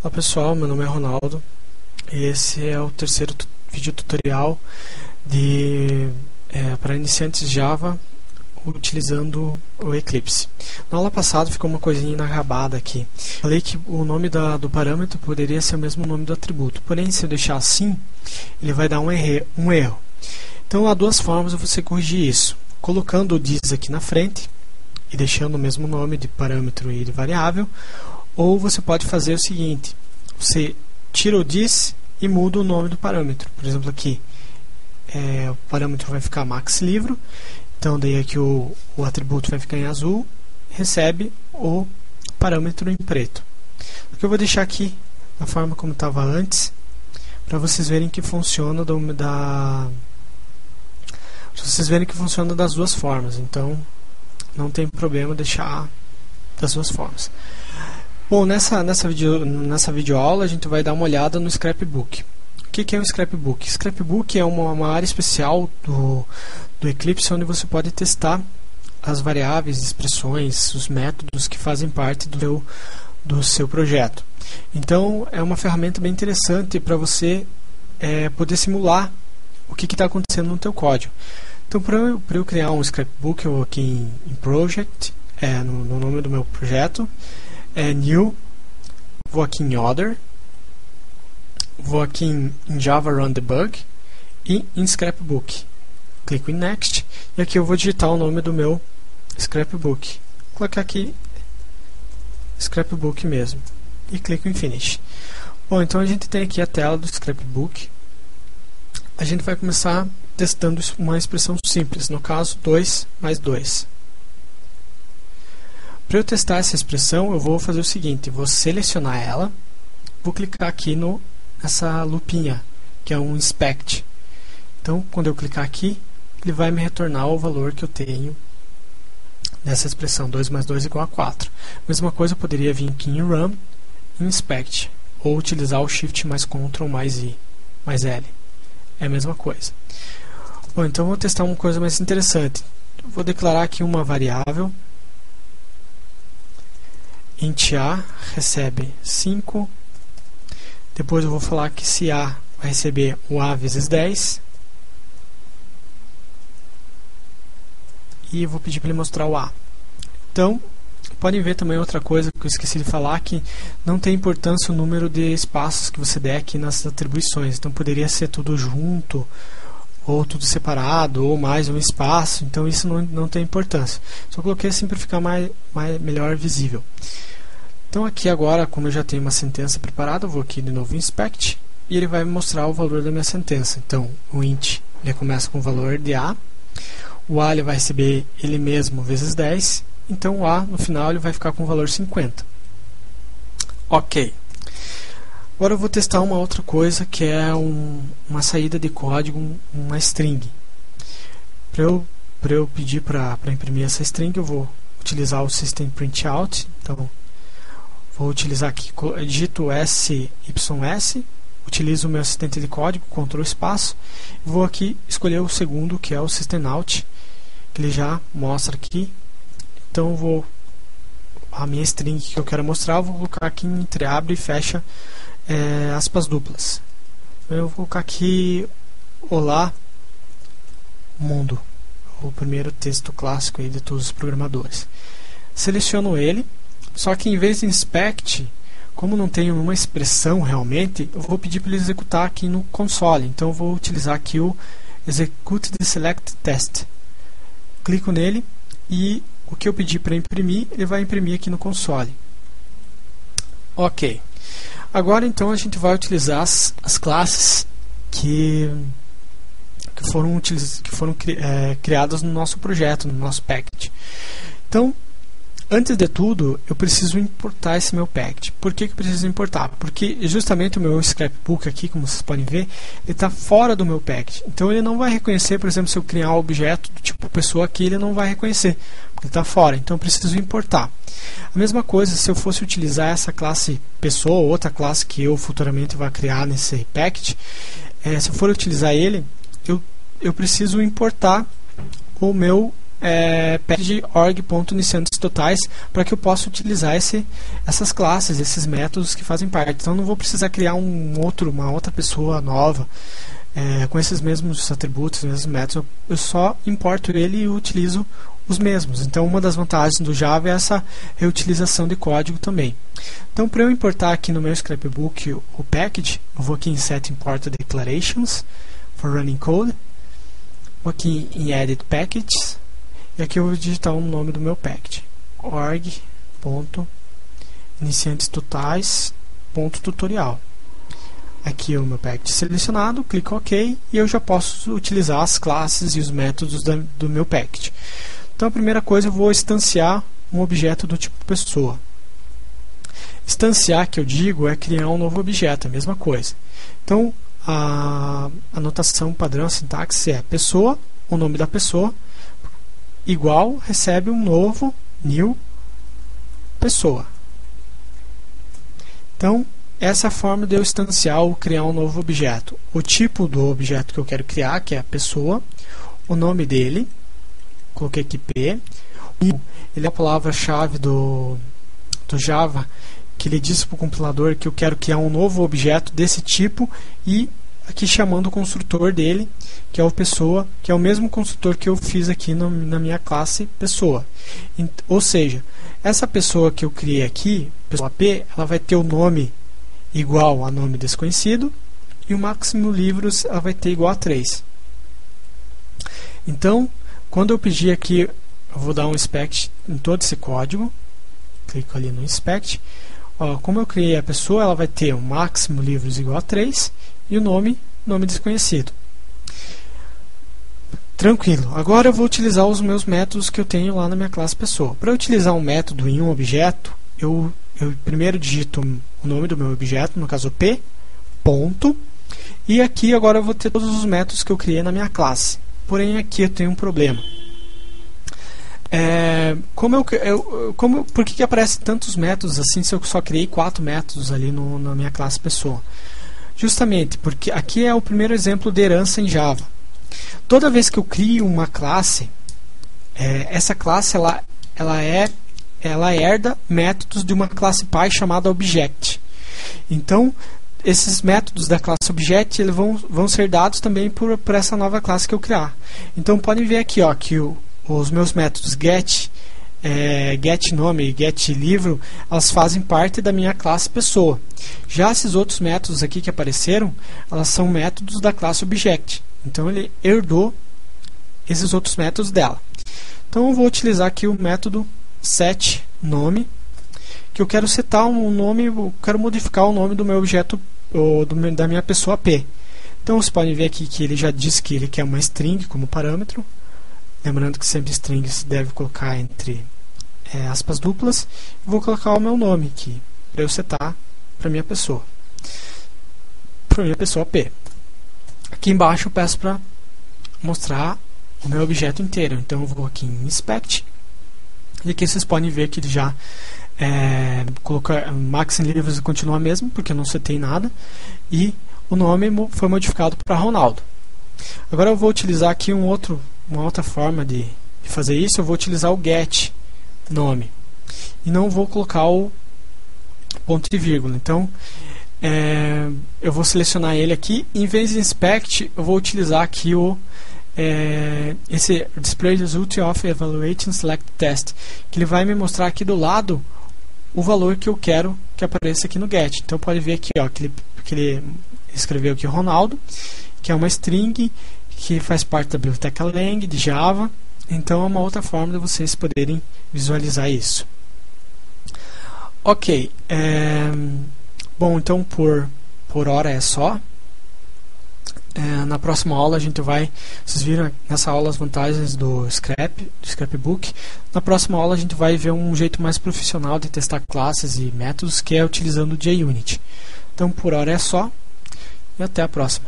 Olá pessoal, meu nome é Ronaldo e esse é o terceiro vídeo tutorial para iniciantes Java utilizando o Eclipse. Na aula passada ficou uma coisinha inacabada aqui. Falei que o nome do parâmetro poderia ser o mesmo nome do atributo, porém se eu deixar assim, ele vai dar um erro. Então há duas formas de você corrigir isso. Colocando o this aqui na frente e deixando o mesmo nome de parâmetro e de variável, ou você pode fazer o seguinte: você tira o this e muda o nome do parâmetro. Por exemplo, aqui o parâmetro vai ficar maxLivro, então daí aqui o atributo vai ficar em azul, recebe o parâmetro em preto. O que eu vou deixar aqui da forma como estava antes, para vocês verem que funciona das duas formas. Então não tem problema deixar das duas formas. Bom, nessa videoaula a gente vai dar uma olhada no Scrapbook. O que é o Scrapbook? Scrapbook é uma área especial do Eclipse onde você pode testar as variáveis, expressões, os métodos que fazem parte do seu projeto. Então é uma ferramenta bem interessante para você poder simular o que está acontecendo no teu código. Então para eu criar um Scrapbook, eu vou aqui em Project, no nome do meu projeto, New, vou aqui em Other, vou aqui em Java Run Debug e em Scrapbook. Clico em Next e aqui eu vou digitar o nome do meu Scrapbook. Vou colocar aqui Scrapbook mesmo e clico em Finish. Bom, então a gente tem aqui a tela do Scrapbook. A gente vai começar testando uma expressão simples, no caso 2 mais 2. Para eu testar essa expressão, eu vou fazer o seguinte: vou selecionar ela, vou clicar aqui nessa lupinha, que é um inspect. Então, quando eu clicar aqui, ele vai me retornar o valor que eu tenho dessa expressão, 2 mais 2 igual a 4. Mesma coisa, eu poderia vir aqui em Run, Inspect, ou utilizar o Shift mais Ctrl mais I, mais L. É a mesma coisa. Bom, então vou testar uma coisa mais interessante. Vou declarar aqui uma variável. Int A recebe 5. Depois eu vou falar que se A vai receber o A vezes 10. E vou pedir para ele mostrar o A. Então, podem ver também outra coisa que eu esqueci de falar, que não tem importância o número de espaços que você der aqui nas atribuições. Então poderia ser tudo junto, ou tudo separado, ou mais um espaço. Então isso não tem importância. Só coloquei assim para ficar melhor visível. Então aqui agora, como eu já tenho uma sentença preparada, eu vou aqui de novo em Inspect e ele vai me mostrar o valor da minha sentença. Então o int ele começa com o valor de A, o A ele vai receber ele mesmo vezes 10, então o A no final ele vai ficar com o valor 50. Ok. Agora eu vou testar uma outra coisa, que é uma saída de código, uma string. Para eu pedir para imprimir essa string, eu vou utilizar o System Print Out. Então vou utilizar aqui, digito SYS, utilizo o meu assistente de código, Ctrl espaço, e vou aqui escolher o segundo, que é o System Out, que ele já mostra aqui. Então a minha string que eu quero mostrar, eu vou colocar aqui entre abre e fecha aspas duplas. Eu vou colocar aqui Olá Mundo, o primeiro texto clássico aí de todos os programadores. Seleciono ele, só que em vez de inspect, como não tenho uma expressão realmente, eu vou pedir para ele executar aqui no console. Então eu vou utilizar aqui o execute the select test. Clico nele e o que eu pedi para imprimir, ele vai imprimir aqui no console. Ok. Agora então a gente vai utilizar as classes que foram criadas no nosso projeto, no nosso package. Então, antes de tudo, eu preciso importar esse meu package. Por que eu preciso importar? Porque justamente o meu Scrapbook aqui, como vocês podem ver, ele está fora do meu package. Então ele não vai reconhecer, por exemplo, se eu criar um objeto do tipo pessoa aqui, ele não vai reconhecer, porque ele está fora. Então eu preciso importar. A mesma coisa se eu fosse utilizar essa classe pessoa, ou outra classe que eu futuramente vou criar nesse package, se eu for utilizar ele, eu preciso importar o meu package org.iniciantestotais para que eu possa utilizar essas classes, esses métodos que fazem parte. Então não vou precisar criar uma outra pessoa nova com esses mesmos atributos, mesmos métodos. Eu só importo ele e utilizo os mesmos. Então uma das vantagens do Java é essa reutilização de código também. Então para eu importar aqui no meu scrapbook o package, eu vou aqui em Set Import Declarations for Running Code, vou aqui em Edit Packages e aqui eu vou digitar o nome do meu package, org.iniciantestotais.tutorial. Aqui é o meu package selecionado, clico OK e eu já posso utilizar as classes e os métodos do meu package. Então a primeira coisa, eu vou instanciar um objeto do tipo pessoa. Instanciar, que eu digo, é criar um novo objeto, a mesma coisa. Então a notação padrão, a sintaxe é pessoa, o nome da pessoa, igual, recebe um novo new pessoa. Então essa é a forma de eu instanciar ou criar um novo objeto. O tipo do objeto que eu quero criar, que é a pessoa, o nome dele, coloquei aqui P, ele é a palavra-chave do Java, que ele diz para o compilador que eu quero criar um novo objeto desse tipo, e aqui chamando o construtor dele, que é o pessoa, que é o mesmo construtor que eu fiz aqui na minha classe pessoa. Ou seja, essa pessoa que eu criei aqui, pessoa P, ela vai ter o nome igual a nome desconhecido, e o máximo livros ela vai ter igual a 3. Então, quando eu pedir aqui, eu vou dar um inspect em todo esse código, clico ali no inspect. Como eu criei a pessoa, ela vai ter o máximo livros igual a 3 e o nome desconhecido. Tranquilo. Agora eu vou utilizar os meus métodos que eu tenho lá na minha classe pessoa. Para utilizar um método em um objeto, eu primeiro digito o nome do meu objeto, no caso P, ponto, e aqui agora eu vou ter todos os métodos que eu criei na minha classe. Porém aqui eu tenho um problema. Por que aparecem tantos métodos assim se eu só criei 4 métodos ali na minha classe pessoa? Justamente porque aqui é o primeiro exemplo de herança em Java. Toda vez que eu crio uma classe, essa classe ela herda métodos de uma classe pai chamada Object. Então esses métodos da classe Object eles vão ser dados também por essa nova classe que eu criar. Então podem ver aqui que os meus métodos get nome e get livro, elas fazem parte da minha classe pessoa. Já esses outros métodos aqui que apareceram, elas são métodos da classe Object. Então ele herdou esses outros métodos dela. Então eu vou utilizar aqui o método set nome, que eu quero setar um nome, eu quero modificar o nome do meu objeto da minha pessoa P. Então vocês podem ver aqui que ele já diz que ele quer uma string como parâmetro. Lembrando que sempre string se deve colocar entre aspas duplas. Vou colocar o meu nome aqui para eu setar para minha pessoa P. Aqui embaixo eu peço para mostrar o meu objeto inteiro. Então eu vou aqui em inspect e aqui vocês podem ver que ele já colocar max em livros continua mesmo, porque eu não setei nada, e o nome foi modificado para Ronaldo. Agora eu vou utilizar aqui uma outra forma de fazer isso. Eu vou utilizar o get nome e não vou colocar o ponto e vírgula. Então eu vou selecionar ele aqui, em vez de inspect eu vou utilizar aqui esse display result of evaluation select test, que ele vai me mostrar aqui do lado o valor que eu quero que apareça aqui no get. Então pode ver aqui que ele escreveu aqui Ronaldo, que é uma string que faz parte da biblioteca Lang de Java. Então é uma outra forma de vocês poderem visualizar isso. Ok, bom, então por hora é só. Na próxima aula a gente vai, vocês viram nessa aula as vantagens do scrapbook. Na próxima aula a gente vai ver um jeito mais profissional de testar classes e métodos, que é utilizando o JUnit. Então por hora é só e até a próxima.